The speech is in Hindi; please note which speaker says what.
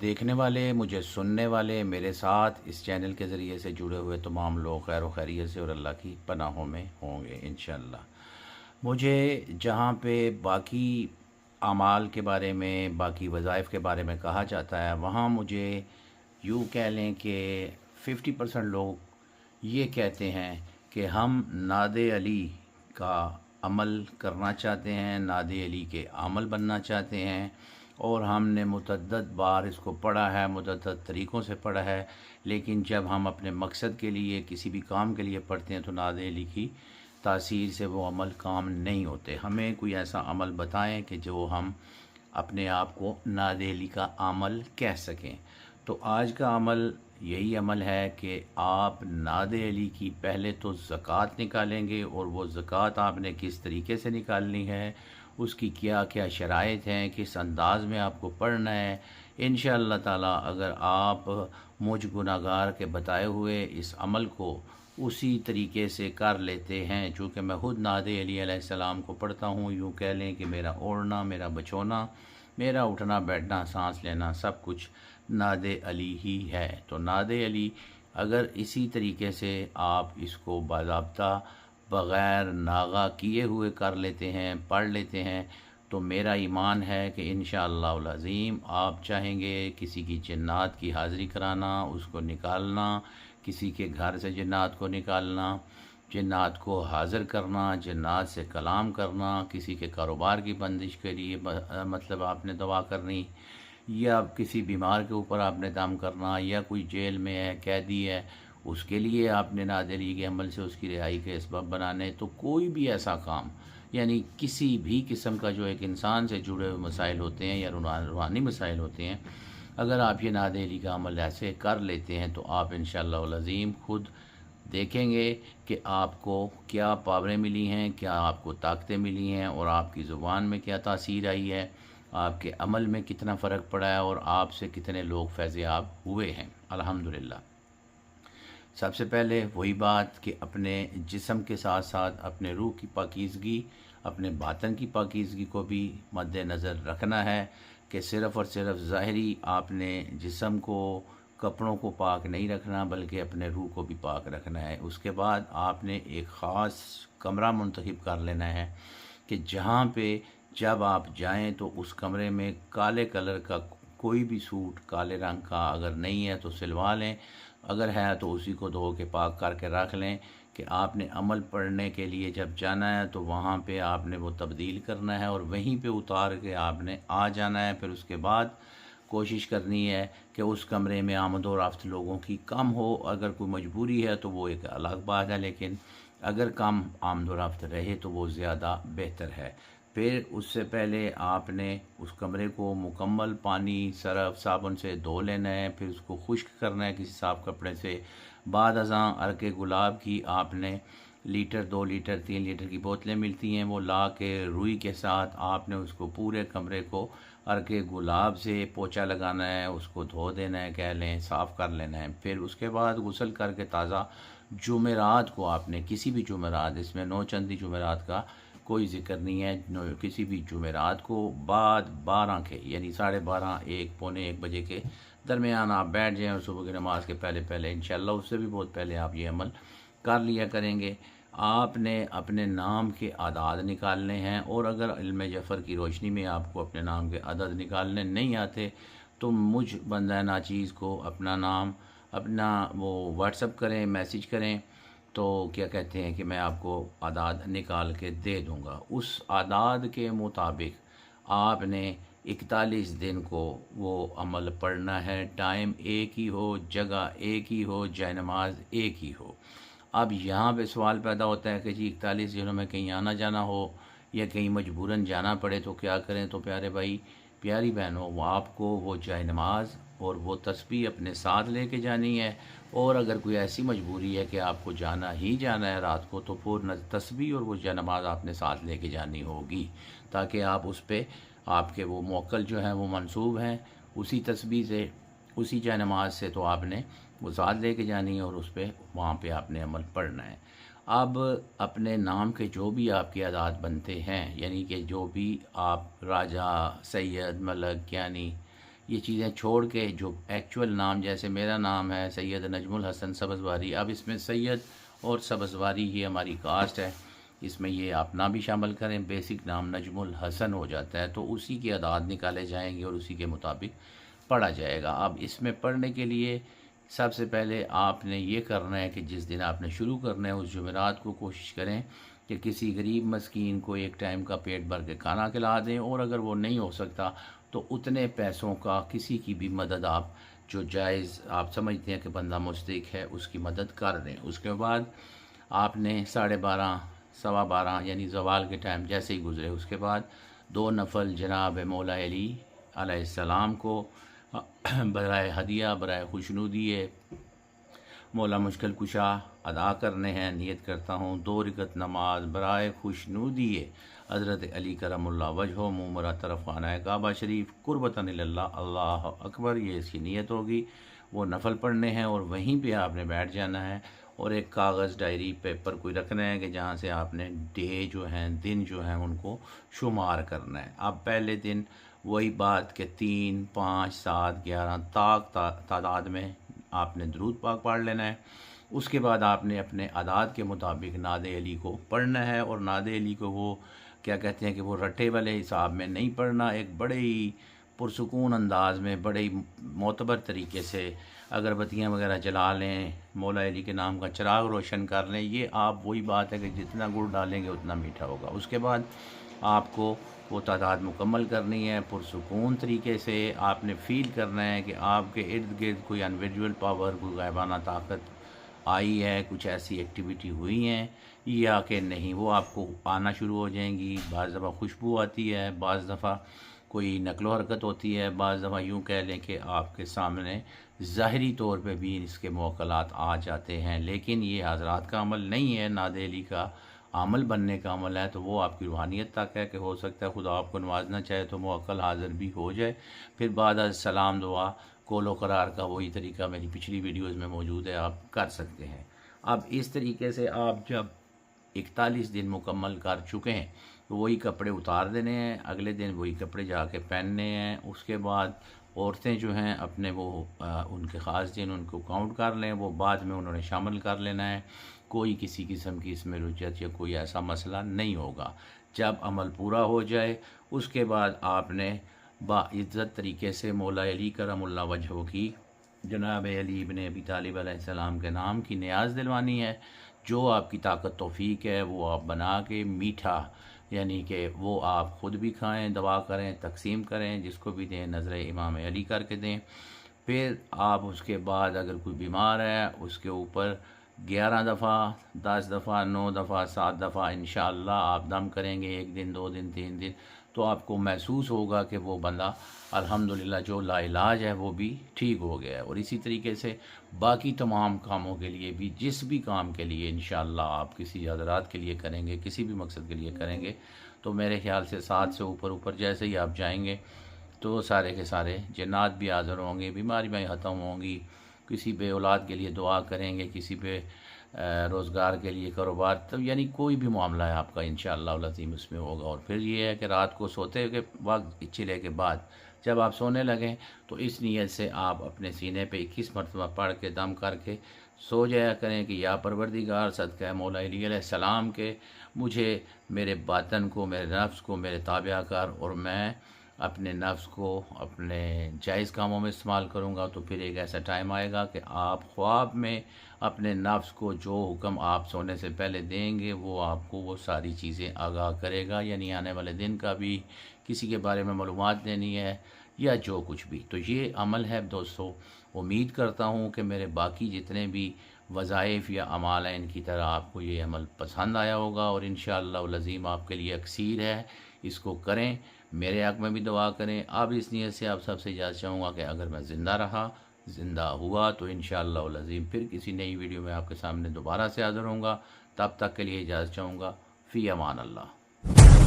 Speaker 1: देखने वाले, मुझे सुनने वाले, मेरे साथ इस चैनल के ज़रिए से जुड़े हुए तमाम लोग खैर व खैरियत से और अल्लाह की पनाहों में होंगे इंशाअल्लाह। मुझे जहाँ पे बाकी अमाल के बारे में, बाकी वज़ाइफ के बारे में कहा जाता है, वहाँ मुझे यूँ कह लें कि 50% लोग ये कहते हैं कि हम नादे अली का अमल करना चाहते हैं, नादे अली के आमल बनना चाहते हैं। और हमने मुतअद्दद बार इसको पढ़ा है, मुतअद्दद तरीक़ों से पढ़ा है, लेकिन जब हम अपने मकसद के लिए, किसी भी काम के लिए पढ़ते हैं तो नादे अली की तासीर से वो अमल काम नहीं होते। हमें कोई ऐसा अमल बताएं कि जो हम अपने आप को नादे अली का अमल कह सकें। तो आज का अमल यही अमल है कि आप नादे अली की पहले तो ज़कात निकालेंगे, और वो ज़कात आपने किस तरीके से निकालनी है, उसकी क्या क्या शराइत हैं, किस अंदाज़ में आपको पढ़ना है। इंशाअल्लाह ताला अगर आप मुझ गुनाहगार के बताए हुए इस अमल को उसी तरीके से कर लेते हैं, चूँकि मैं खुद नादे अली अलैहिस्सलाम को पढ़ता हूँ, यूँ कह लें कि मेरा ओढ़ना, मेरा बचोना, मेरा उठना बैठना, सांस लेना, सब कुछ नादे अली ही है। तो नादे अली अगर इसी तरीके से आप इसको बाज़ाब्ता बग़ैर नागा किए हुए कर लेते हैं, पढ़ लेते हैं, तो मेरा ईमान है कि इंशाअल्लाहुल अज़ीम आप चाहेंगे किसी की जन्नात की हाज़िरी कराना, उसको निकालना, किसी के घर से जन्नात को निकालना, जन्नात को हाज़िर करना, जन्नात से कलाम करना, किसी के कारोबार की बंदिश के लिए मतलब आपने दुआ करनी, या किसी बीमार के ऊपर आपने दम करना, या कोई जेल में है, कैदी है, उसके लिए आपने नादे अली के अमल से उसकी रिहाई के असबाब बनाने। तो कोई भी ऐसा काम, यानी किसी भी किस्म का जो एक इंसान से जुड़े हुए मसाइल होते हैं या रूहानी मसाइल होते हैं, अगर आप ये नादे अली का अमल ऐसे कर लेते हैं तो आप इंशाअल्लाहुल अज़ीम खुद देखेंगे कि आपको क्या पावरें मिली हैं, क्या आपको ताकतें मिली हैं, और आपकी ज़ुबान में क्या तासीर आई है, आपके अमल में कितना फ़र्क पड़ा है, और आपसे कितने लोग फैज़-ए-आब हुए हैं अल्हम्दुलिल्लाह। सबसे पहले वही बात कि अपने जिस्म के साथ साथ अपने रूह की पाकीज़गी, अपने बातन की पाकीज़गी को भी मद्देनज़र रखना है कि सिर्फ़ और सिर्फ ज़ाहिरी आपने जिस्म को, कपड़ों को पाक नहीं रखना, बल्कि अपने रूह को भी पाक रखना है। उसके बाद आपने एक ख़ास कमरा मुंतखब कर लेना है कि जहाँ पे जब आप जाएँ तो उस कमरे में काले कलर का कोई भी सूट, काले रंग का अगर नहीं है तो सिलवा लें, अगर है तो उसी को धो के पाक करके रख लें कि आपने अमल पढ़ने के लिए जब जाना है तो वहाँ पे आपने वो तब्दील करना है और वहीं पे उतार के आपने आ जाना है। फिर उसके बाद कोशिश करनी है कि उस कमरे में आमद और रफ्त लोगों की कम हो। अगर कोई मजबूरी है तो वो एक अलग बात है, लेकिन अगर कम आमद और रफ्त रहे तो वो ज़्यादा बेहतर है। फिर उससे पहले आपने उस कमरे को मुकम्मल पानी, सरफ़, साबुन से धो लेना है, फिर उसको खुश्क करना है किसी साफ़ कपड़े से। बाद अज़ां अर्के गुलाब की आपने लीटर, 2 लीटर, 3 लीटर की बोतलें मिलती हैं, वो ला के रुई के साथ आपने उसको पूरे कमरे को अर्के गुलाब से पोंछा लगाना है, उसको धो देना है, कह लें साफ़ कर लेना है। फिर उसके बाद गुस्ल करके ताज़ा जुमेरात को आपने, किसी भी जुमेरात, इसमें नौचंदी जुमेरात का कोई ज़िक्र नहीं है, किसी भी जुमेरात को बाद 12 के, यानी 12:30, 1, पौने 1 बजे के दरमियान आप बैठ जाएँ और सुबह की नमाज के पहले पहले, इंशाअल्लाह उससे भी बहुत पहले आप ये अमल कर लिया करेंगे। आपने अपने नाम के अदाद निकालने हैं, और अगर इल्म जफ़र की रोशनी में आपको अपने नाम के अदद निकालने नहीं आते तो मुझ बंदा नाचीज़ को अपना नाम, अपना वो व्हाट्सअप करें, मैसेज करें, तो क्या कहते हैं कि मैं आपको आदाद निकाल के दे दूँगा। उस आदाद के मुताबिक आपने 41 दिन को वो अमल पढ़ना है। टाइम एक ही हो, जगह एक ही हो, जयनमाज़ एक ही हो। अब यहाँ पे सवाल पैदा होता है कि जी 41 दिनों में कहीं आना जाना हो या कहीं मजबूरन जाना पड़े तो क्या करें? तो प्यारे भाई, प्यारी बहनों, वो आपको वो जयनमाज़ और वो तस्बीह अपने साथ लेके जानी है। और अगर कोई ऐसी मजबूरी है कि आपको जाना ही जाना है रात को, तो फिर तस्बीह और वो जयनमाज़ आपने साथ लेके जानी होगी, ताकि आप उस पे आपके वो मोक्कल जो हैं वो मंसूब हैं उसी तस्बीह से, उसी जयनमाज़ से, तो आपने वो साथ लेके जानी है और उस पे वहाँ पे आपने अमल पढ़ना है। अब अपने नाम के जो भी आपके अदाद बनते हैं, यानी कि जो भी आप राजा, सैयद, मलक, ज्ञानी ये चीज़ें छोड़ के जो एक्चुअल नाम, जैसे मेरा नाम है सैयद नजमुल हसन सब्ज़वारी, अब इसमें सैयद और सब्ज़वारी ये हमारी कास्ट है, इसमें ये आप ना भी शामिल करें, बेसिक नाम नजमुल हसन हो जाता है। तो उसी के अदाद निकाले जाएंगे और उसी के मुताबिक पढ़ा जाएगा। अब इसमें पढ़ने के लिए सबसे पहले आपने ये करना है कि जिस दिन आपने शुरू करना है उस जुमेरात को कोशिश करें कि किसी गरीब मस्कीन को एक टाइम का पेट भर के खाना खिला दें, और अगर वो नहीं हो सकता तो उतने पैसों का किसी की भी मदद आप जो जायज़ आप समझते हैं कि बंदा मुस्तहिक है उसकी मदद कर दें। उसके बाद आपने 12:30 12:15 यानी ज़वाल के टाइम जैसे ही गुज़रे उसके बाद 2 नफल जनाब मौला अली अलैहिस्सलाम को बराए हदिया बराए खुशनुदी मौला मुश्किल कुशा अदा करने हैं। नियत करता हूँ 2 रकत नमाज बराए खुशनुदी हज़रत अली करमुल्लाह वजहो मुमरा तरफ खाना काबा शरीफ कुर्बतन इल्लल्लाह अल्लाह अकबर, ये इसकी नीयत होगी। वो नफल पढ़ने हैं और वहीं पे आपने बैठ जाना है और एक कागज़ डायरी पेपर कोई रखना है कि जहाँ से आपने डे जो हैं दिन जो हैं उनको शुमार करना है। अब पहले दिन वही बात के 3 5 7 11 तादाद में आपने दरूद पाक पढ़ लेना है। उसके बाद आपने अपने अदाद के मुताबिक नादे अली को पढ़ना है, और नादे अली को वो क्या कहते हैं कि वो रट्टे वाले हिसाब में नहीं पढ़ना, एक बड़े ही पुरसुकून अंदाज में बड़े ही मोतबर तरीके से अगरबत्तियाँ वगैरह जला लें, मौला अली के नाम का चिराग रोशन कर लें। ये आप वही बात है कि जितना गुड़ डालेंगे उतना मीठा होगा। उसके बाद आपको वो तादाद मुकम्मल करनी है पुरसुकून तरीके से। आपने फ़ील करना है कि आपके इर्द गिर्द कोई अनविजुअल पावर, कोई गायबाना ताकत आई है, कुछ ऐसी एक्टिविटी हुई हैं या कि नहीं, वो आपको आना शुरू हो जाएंगी। बाज़ दफ़ा खुशबू आती है, बाज़ दफ़ा कोई नकलो हरकत होती है, बाज़ दफ़ा यूँ कह लें कि आपके सामने ज़ाहरी तौर पे भी इसके मौक़लात आ जाते हैं। लेकिन ये हज़रात का अमल नहीं है, नादे अली का अमल बनने का अमल है। तो वो आपकी रूहानियत तक है कि हो सकता है खुदा आपको नवाजना चाहे तो मौक़ल हाज़िर भी हो जाए। फिर बाद सलाम दुआ कोलो करार का वही तरीका मेरी पिछली वीडियोज़ में मौजूद है, आप कर सकते हैं। अब इस तरीके से आप जब 41 दिन मुकम्मल कर चुके हैं तो वही कपड़े उतार देने हैं, अगले दिन वही कपड़े जाके पहनने हैं। उसके बाद औरतें जो हैं अपने वो उनके ख़ास दिन उनको काउंट कर लें, वो बाद में उन्होंने शामिल कर लेना है। कोई किसी किस्म की इसमें रुचत या कोई ऐसा मसला नहीं होगा। जब अमल पूरा हो जाए उसके बाद आपने बाइज़्ज़त तरीके से मौला अली करमुल्लाह वजहो की जनाब अली इब्न अबी तालिब अलैहिस्सलाम के नाम की नियाज़ दिलवानी है। जो आपकी ताकत तौफ़ीक है वो आप बना के मीठा, यानी कि वो आप ख़ुद भी खाएं, दवा करें, तकसीम करें, जिसको भी दें नज़र इमाम अली करके दें। फिर आप उसके बाद अगर कोई बीमार है उसके ऊपर 11 दफ़ा 10 दफ़ा 9 दफ़ा 7 दफ़ा इंशाअल्लाह आप दम करेंगे, 1 दिन 2 दिन 3 दिन, तो आपको महसूस होगा कि वो बंदा अल्हम्दुलिल्लाह जो लाइलाज है वो भी ठीक हो गया है। और इसी तरीके से बाकी तमाम कामों के लिए भी, जिस भी काम के लिए इंशाअल्लाह आप किसी हज़रात के लिए करेंगे, किसी भी मकसद के लिए करेंगे, तो मेरे ख़्याल से 7 से ऊपर जैसे ही आप जाएंगे तो सारे के सारे जन्नात भी हाज़िर होंगे, बीमारी में ख़त्म होंगी। किसी पे औलाद के लिए दुआ करेंगे, किसी पे रोज़गार के लिए, कारोबार, तब यानी कोई भी मामला है आपका इंशाअल्लाह अज़ीम उसमें होगा। और फिर ये है कि रात को सोते के वक्त चिले के बाद जब आप सोने लगें तो इस नीयत से आप अपने सीने पे 21 मरतबा पढ़ के दम करके सो जाया करें कि या परवरदिगार सदका मौला अली अलैहिस्सलाम के मुझे मेरे बातन को, मेरे नफ्स को मेरे ताबिया कर, और मैं अपने नफ्स को अपने जायज़ कामों में इस्तेमाल करूँगा। तो फिर एक ऐसा टाइम आएगा कि आप ख्वाब में अपने नफ्स को जो हुक्म आप सोने से पहले देंगे वो आपको वो सारी चीज़ें आगाह करेगा, यानी आने वाले दिन का भी, किसी के बारे में मालूमात देनी है या जो कुछ भी। तो ये अमल है दोस्तों। उम्मीद करता हूँ कि मेरे बाकी जितने भी वज़ाइफ़ या अमाल हैं इनकी तरह आपको ये अमल पसंद आया होगा, और इंशाअल्लाह अज़ीम आपके लिए अक्सीर है, इसको करें, मेरे हक़ में भी दुआ करें। अब इस नियत से आप सबसे इजाज़त चाहूँगा कि अगर मैं ज़िंदा रहा, ज़िंदा हुआ, तो इंशाअल्लाह अज़ीम फिर किसी नई वीडियो में आपके सामने दोबारा से हाज़िर होऊंगा। तब तक के लिए इजाज़त चाहूँगा। फ़ी अमान अल्लाह।